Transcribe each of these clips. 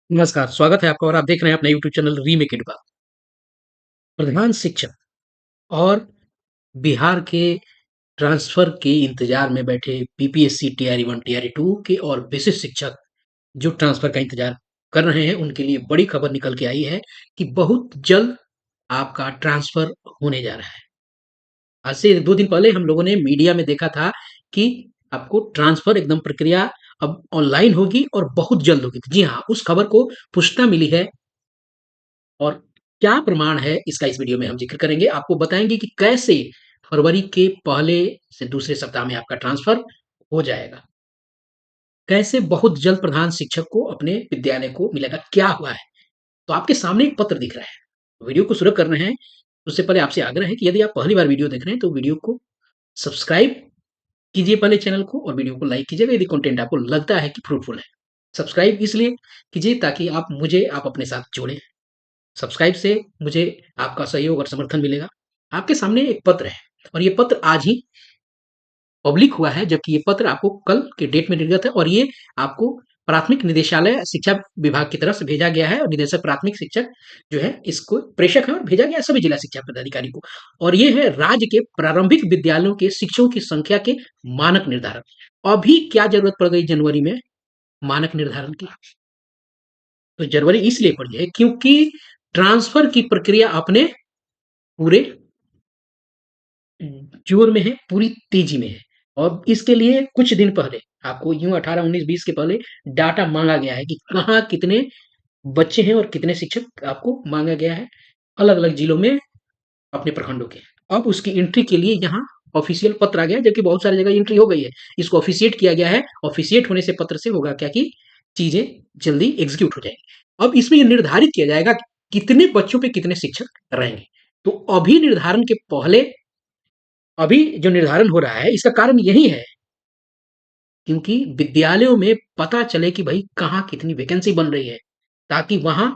नमस्कार, स्वागत है आपका और आप देख रहे हैं अपना यूट्यूब चैनल रीमेक इट बात। प्रधान शिक्षक और बिहार के ट्रांसफ़र के इंतज़ार में बैठे बीपीएससी टीआरई 1, टीआरई 2 के और विशिष्ट शिक्षक जो ट्रांसफ़र का इंतज़ार कर रहे हैं, उनके लिए बड़ी खबर निकल के आई है कि बहुत जल्द आपका ट्रांसफ़र होने जा रहा है। आज से 2 दिन पहले हम लोगों ने मीडिया में देखा था कि आपको ट्रांसफ़र एकदम प्रक्रिया अब ऑनलाइन होगी और बहुत जल्द होगी। जी हाँ, उस खबर को पुष्टता मिली है और क्या प्रमाण है इसका इस वीडियो में हम ज़िक्र करेंगे। आपको बताएँगे कि कैसे फरवरी के पहले से दूसरे सप्ताह में आपका ट्रांसफ़र हो जाएगा। कैसे बहुत जल्द प्रधान शिक्षक को अपने विद्यालय को मिलेगा, क्या हुआ है? तो आपके सामने एक पत्र दिख रहा है। वीडियो को शुरू कर रहे हैं, उससे पहले आपसे आग्रह है कि यदि आप पहली बार वीडियो देख रहे हैं तो वीडियो को सब्सक्राइब कीजिए पहले चैनल को और वीडियो को लाइक कीजिएगा यदि कंटेंट आपको लगता है कि फ्रूटफुल है। सब्सक्राइब इसलिए कीजिए ताकि आप अपने साथ जोड़ें। सब्सक्राइब से मुझे आपका सहयोग और समर्थन मिलेगा। आपके सामने एक पत्र है और ये पत्र आज ही पब्लिक हुआ है, जबकि ये पत्र आपको कल के डेट में निर्गत है और ये आपको प्राथमिक निदेशालय शिक्षा विभाग की तरफ से भेजा गया है और निदेशक प्राथमिक शिक्षक जो है इसको प्रेषक है और भेजा गया है सभी जिला शिक्षा पदाधिकारी को। और ये है राज्य के प्रारंभिक विद्यालयों के शिक्षकों की संख्या के मानक निर्धारण। अभी क्या जरूरत पड़ गई जनवरी में मानक निर्धारण की? तो जनवरी इसलिए पड़ी है क्योंकि ट्रांसफर की प्रक्रिया अपने पूरे जोर में है, पूरी तेज़ी में है और इसके लिए कुछ दिन पहले आपको यूँ 18, 19, 20 के पहले डाटा माँगा गया है कि कहाँ कितने बच्चे हैं और कितने शिक्षक आपको माँगा गया है, अलग-अलग जिलों में अपने प्रखंडों के। अब उसकी एंट्री के लिए यहाँ ऑफ़िशियल पत्र आ गया है, जबकि बहुत सारी जगह एंट्री हो गई है। इसको ऑफ़िशिएट किया गया है, ऑफ़िशिएट होने से पत्र से होगा क्या कि चीज़ें जल्दी एग्ज़ीक्यूट हो जाएँगी। अब इसमें ये निर्धारित किया जाएगा कि कितने बच्चों पे कितने शिक्षक रहेंगे। तो अभी निर्धारण के पहले अभी जो निर्धारण हो रहा है इसका कारण यही है क्योंकि विद्यालयों में पता चले कि भाई कहाँ कितनी वैकेंसी बन रही है ताकि वहाँ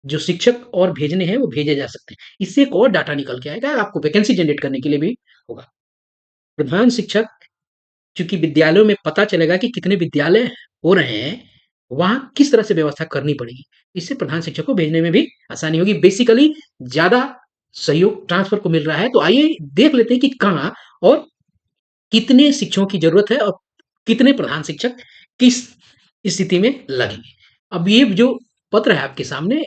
जो शिक्षक और भेजने हैं वो भेजे जा सकते हैं। इससे एक और डाटा निकल के आएगा आपको वैकेंसी जनरेट करने के लिए भी होगा। प्रधान शिक्षक चूँकि विद्यालयों में पता चलेगा कि कितने विद्यालय हो रहे हैं, वहाँ किस तरह से व्यवस्था करनी पड़ेगी। इससे प्रधान शिक्षक को भेजने में भी आसानी होगी। बेसिकली ज़्यादा सहयोग ट्रांसफर को मिल रहा है। तो आइए देख लेते हैं कि कहाँ और कितने शिक्षकों की ज़रूरत है और कितने प्रधान शिक्षक किस स्थिति में लगेंगे। अब ये जो पत्र है आपके सामने,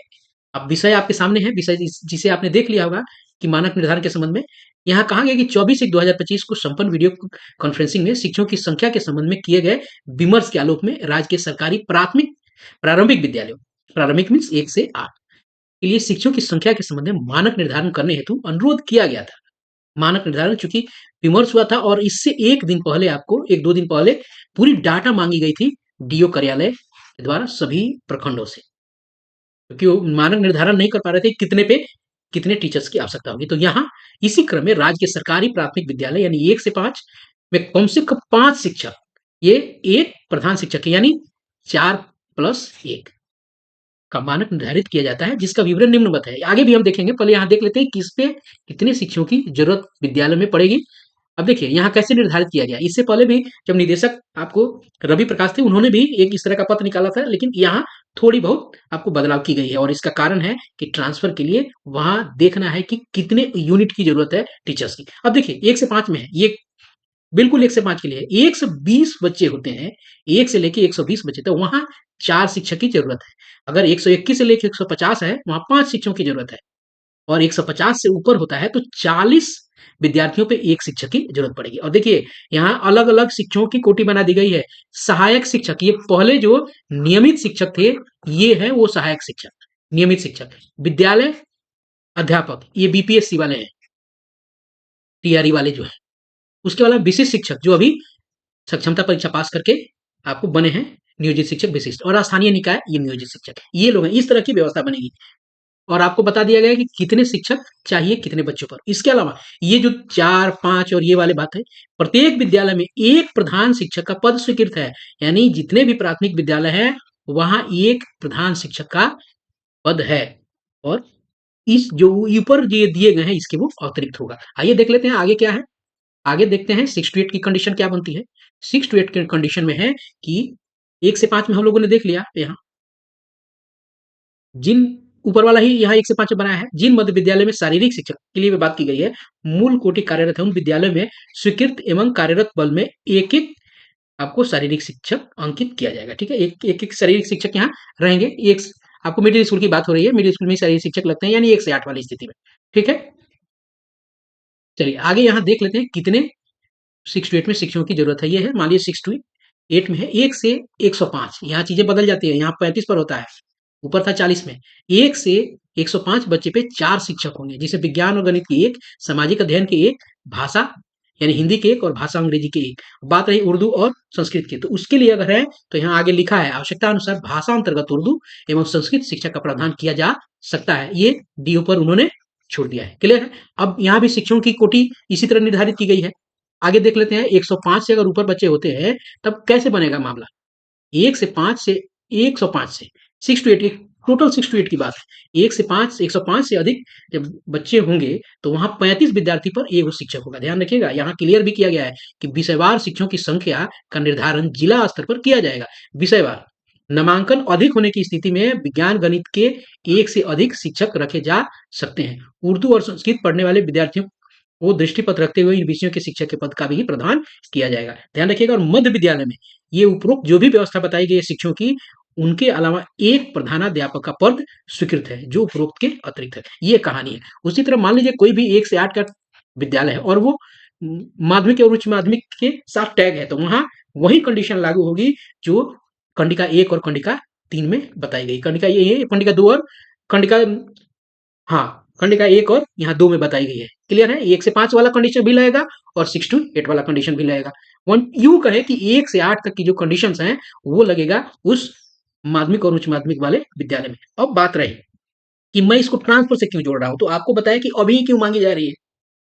अब विषय आपके सामने है, विषय जिसे आपने देख लिया होगा कि मानक निर्धारण के संबंध में यहाँ कहा गया कि 24/1/2025 को संपन्न वीडियो कॉन्फ्रेंसिंग में शिक्षकों की संख्या के संबंध में किए गए विमर्श के आलोक में राज्य के सरकारी प्रारंभिक विद्यालयों, प्रारंभिक मीन्स 1 से 8 के लिए शिक्षकों की संख्या के संबंध में मानक निर्धारण करने हेतु अनुरोध किया गया था। मानक निर्धारण चूँकि विमर्श हुआ था और इससे 1 दिन पहले आपको 1-2 दिन पहले पूरी डाटा माँगी गई थी डीओ कार्यालय के द्वारा सभी प्रखंडों से। क्योंकि वो मानक निर्धारण नहीं कर पा रहे थे कितने पे कितने टीचर्स की आवश्यकता होगी। तो यहाँ इसी क्रम में राज्य के सरकारी प्राथमिक विद्यालय यानी 1 से 5 में कम से कम 5 शिक्षक, ये 1 प्रधान शिक्षक है यानी 4 प्लस 1 का मानक निर्धारित किया जाता है, जिसका विवरण निम्नवत है। आगे भी हम देखेंगे, पहले यहाँ देख लेते हैं किस पे कितने शिक्षकों की ज़रूरत विद्यालय में पड़ेगी। अब देखिए यहाँ कैसे निर्धारित किया गया। इससे पहले भी जब निदेशक आपको रवि प्रकाश थे, उन्होंने भी एक इस तरह का पत्र निकाला था, लेकिन यहाँ थोड़ी बहुत आपको बदलाव की गई है और इसका कारण है कि ट्रांसफर के लिए वहाँ देखना है कि कितने यूनिट की ज़रूरत है टीचर्स की। अब देखिए 1 से 5 में है, ये बिल्कुल 1 से 5 के लिए है। 120 बच्चे होते हैं, 1 से लेके 120 बच्चे, तो वहाँ 4 शिक्षक की ज़रूरत है। अगर 121 से लेके 150 है, वहाँ 5 शिक्षकों की ज़रूरत है और 150 से ऊपर होता है तो 40 विद्यार्थियों पे 1 शिक्षक की ज़रूरत पड़ेगी। और देखिए, यहाँ अलग-अलग शिक्षकों की कोटि बना दी गई है। सहायक शिक्षक, ये पहले जो नियमित शिक्षक थे, ये हैं वो सहायक शिक्षक, नियमित शिक्षक। विद्यालय अध्यापक, ये बीपीएससी वाले हैं, टीआरई वाले जो हैं। उसके अलावा विशिष्ट शिक्षक जो अभी सक्षमता परीक्षा पास करके आपको बने हैं नियोजित शिक्षक विशिष्ट, और स्थानीय निकाय ये नियोजित शिक्षक है। ये लोग हैं, इस तरह की व्यवस्था बनेगी और आपको बता दिया गया है कि कितने शिक्षक चाहिए कितने बच्चों पर। इसके अलावा ये जो 4, 5 और ये वाले बात है, प्रत्येक विद्यालय में 1 प्रधान शिक्षक का पद स्वीकृत है। यानी जितने भी प्राथमिक विद्यालय हैं, वहाँ 1 प्रधान शिक्षक का पद है और इस जो ऊपर ये दिए गए हैं इसके वो अतिरिक्त होगा। आइए देख लेते हैं आगे क्या है। आगे देखते हैं 6 टू 8 की कंडीशन क्या बनती है। 6 टू 8 की कंडीशन में है कि 1 से 5 में हम लोगों ने देख लिया यहाँ जिन ऊपर वाला ही यहाँ 1 से 5 बनाया है, जिन मध्य विद्यालय में शारीरिक शिक्षक के लिए बात की गई है, मूल कोटि कार्यरत है, उन विद्यालय में स्वीकृत एवं कार्यरत बल में एक-एक आपको शारीरिक शिक्षक अंकित किया जाएगा। ठीक है, एक-एक शारीरिक शिक्षक यहाँ रहेंगे। एक आपको मिडिल स्कूल की बात हो रही है, मिडिल स्कूल में शारीरिक शिक्षक लगते हैं, यानी 1 से 8 वाली स्थिति में। ठीक है, चलिए आगे यहाँ देख लेते हैं कितने 6 टू 8 में शिक्षकों की जरूरत है। ये है मान लीजिए 6 टू 8 में है 1 से 105, यहाँ चीजें बदल जाती है, यहाँ 35 पर होता है, ऊपर था 40 में। 1 से 105 बच्चे पे 4 शिक्षक होंगे, जिसे विज्ञान और गणित की एक, सामाजिक अध्ययन की एक, भाषा यानी हिंदी के एक और भाषा अंग्रेजी की एक। बात रही उर्दू और संस्कृत की, तो उसके लिए अगर है तो यहाँ आगे लिखा है आवश्यकता अनुसार भाषा अंतर्गत उर्दू एवं संस्कृत शिक्षा का प्रावधान किया जा सकता है। ये डीओ पर उन्होंने छोड़ दिया है। क्लियर है। अब यहाँ भी शिक्षकों की कोटि इसी तरह निर्धारित की गई है। आगे देख लेते हैं 105 से अगर ऊपर बच्चे होते हैं तब कैसे बनेगा मामला। 1 से 105 से 6 टू 8, टोटल 6 टू 8 की बात है। 105 से अधिक जब बच्चे होंगे तो वहां 35 विद्यार्थी पर एक शिक्षक होगा। ध्यान रखिएगा, यहाँ क्लियर भी किया गया है कि विषयवार शिक्षकों की संख्या का निर्धारण जिला स्तर पर किया जाएगा। विषयवार नामांकन अधिक होने की स्थिति में विज्ञान गणित के 1 से अधिक शिक्षक रखे जा सकते हैं। उर्दू और संस्कृत पढ़ने वाले विद्यार्थियों वो दृष्टिपथ रखते हुए इन विषयों के शिक्षक के पद का भी प्रदान किया जाएगा। ध्यान रखिएगा। और मध्य विद्यालय में ये उपरोक्त जो भी व्यवस्था बताई गई है शिक्षकों की, उनके अलावा एक प्रधानाध्यापक का पद स्वीकृत है जो उपरोक्त के अतिरिक्त है। ये कहानी है। उसी तरह मान लीजिए कोई भी 1 से 8 का विद्यालय है और वो माध्यमिक और उच्च माध्यमिक के साथ टैग है, तो वहां वही कंडीशन लागू होगी जो कंडिका 1 और कंडिका 3 में बताई गई। कंडिका ये है, कंडिका 2 और कंडिका, हाँ, खंडिका 1 और यहाँ 2 में बताई गई है। क्लियर है। 1 से 5 वाला कंडीशन भी लगेगा और 6 टू 8 वाला कंडीशन भी लगेगा। वन यूं कहे कि 1 से 8 तक की जो कंडीशंस हैं वो लगेगा उस माध्यमिक और उच्च माध्यमिक वाले विद्यालय में। अब बात रही कि मैं इसको ट्रांसफर से क्यों जोड़ रहा हूं, तो आपको बताया कि अभी क्यों मांगी जा रही है।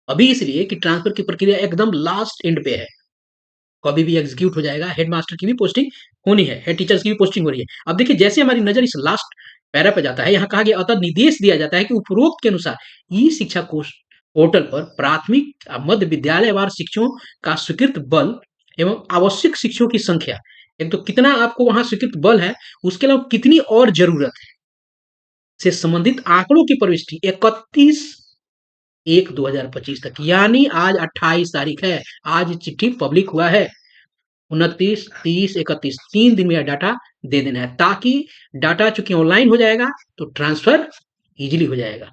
अभी इसलिए कि ट्रांसफर की प्रक्रिया एकदम लास्ट एंड पे है, कभी भी एग्जीक्यूट हो जाएगा। हेड मास्टर की भी पोस्टिंग होनी है, हेड टीचर्स की भी पोस्टिंग हो रही है। अब देखिए जैसे हमारी नजर इस लास्ट पैरा पे जाता है, यहाँ कहा गया अतः निर्देश दिया जाता है कि उपरोक्त के अनुसार ई शिक्षा कोष पोर्टल पर प्राथमिक मध्य विद्यालयवार शिक्षकों का स्वीकृत बल एवं आवश्यक शिक्षकों की संख्या, एक तो कितना आपको वहां स्वीकृत बल है, उसके अलावा कितनी और जरूरत है से संबंधित आंकड़ों की प्रविष्टि 31/1/2025 तक, यानी आज 28 तारीख है, आज चिट्ठी पब्लिक हुआ है। 29, 30, 31 3 दिन में यह डाटा दे देना है, ताकि डाटा चूंकि ऑनलाइन हो जाएगा तो ट्रांसफर इजीली हो जाएगा।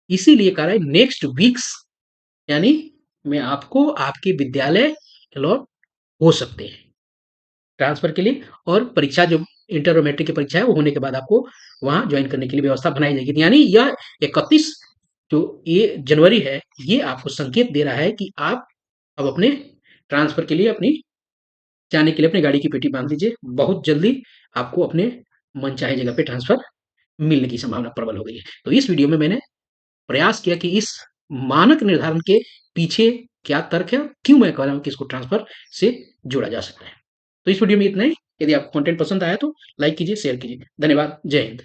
इसीलिए कह रहा है नेक्स्ट वीक्स, यानी मैं आपको आपके विद्यालय अलॉट हो सकते हैं ट्रांसफर के लिए। और परीक्षा जो इंटर और मैट्रिक की परीक्षा है वो होने के बाद आपको वहां ज्वाइन करने के लिए व्यवस्था बनाई जाएगी। यानी यह 31 जो ये जनवरी है, ये आपको संकेत दे रहा है कि आप अब अपने ट्रांसफर के लिए अपनी जाने के लिए अपनी गाड़ी की पेटी बांध लीजिए। बहुत जल्दी आपको अपने मनचाहे जगह पे ट्रांसफर मिलने की संभावना प्रबल हो गई है। तो इस वीडियो में मैंने प्रयास किया कि इस मानक निर्धारण के पीछे क्या तर्क है, क्यों मैं कह रहा हूं कि इसको ट्रांसफर से जोड़ा जा सकता है। तो इस वीडियो में इतना ही। यदि आपको कंटेंट पसंद आया तो लाइक कीजिए, शेयर कीजिए। धन्यवाद। जय हिंद।